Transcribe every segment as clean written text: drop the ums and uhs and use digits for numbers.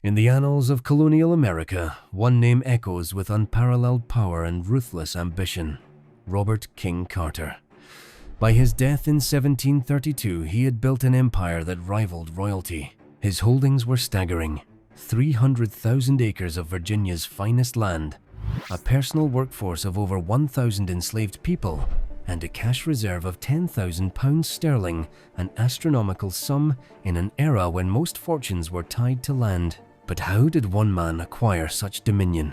In the annals of colonial America, one name echoes with unparalleled power and ruthless ambition: Robert King Carter. By his death in 1732, he had built an empire that rivaled royalty. His holdings were staggering: 300,000 acres of Virginia's finest land, a personal workforce of over 1,000 enslaved people, and a cash reserve of £10,000 sterling, an astronomical sum in an era when most fortunes were tied to land. But how did one man acquire such dominion?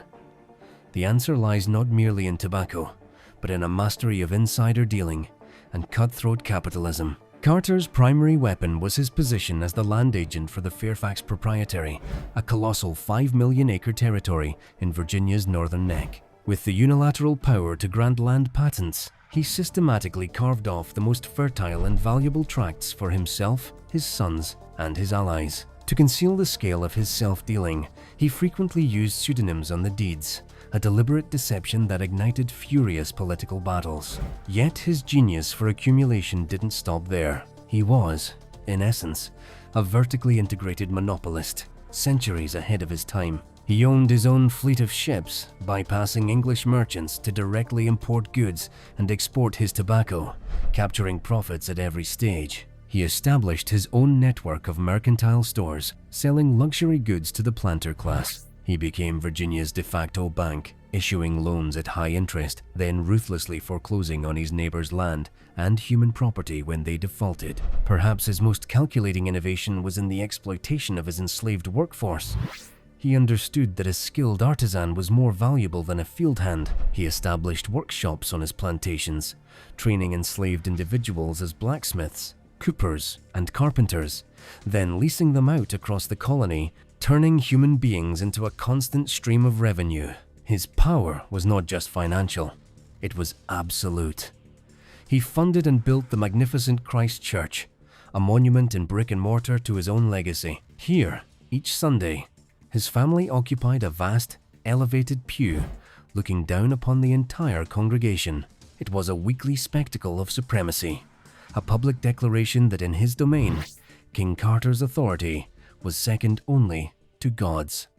The answer lies not merely in tobacco, but in a mastery of insider dealing and cutthroat capitalism. Carter's primary weapon was his position as the land agent for the Fairfax Proprietary, a colossal 5 million acre territory in Virginia's northern neck. With the unilateral power to grant land patents, he systematically carved off the most fertile and valuable tracts for himself, his sons, and his allies. To conceal the scale of his self-dealing, he frequently used pseudonyms on the deeds, a deliberate deception that ignited furious political battles. Yet his genius for accumulation didn't stop there. He was, in essence, a vertically integrated monopolist, centuries ahead of his time. He owned his own fleet of ships, bypassing English merchants to directly import goods and export his tobacco, capturing profits at every stage. He established his own network of mercantile stores, selling luxury goods to the planter class. He became Virginia's de facto bank, issuing loans at high interest, then ruthlessly foreclosing on his neighbors' land and human property when they defaulted. Perhaps his most calculating innovation was in the exploitation of his enslaved workforce. He understood that a skilled artisan was more valuable than a field hand. He established workshops on his plantations, training enslaved individuals as blacksmiths, coopers, and carpenters, then leasing them out across the colony, turning human beings into a constant stream of revenue. His power was not just financial, it was absolute. He funded and built the magnificent Christ Church, a monument in brick and mortar to his own legacy. Here, each Sunday, his family occupied a vast, elevated pew, looking down upon the entire congregation. It was a weekly spectacle of supremacy, a public declaration that in his domain, King Carter's authority was second only to God's.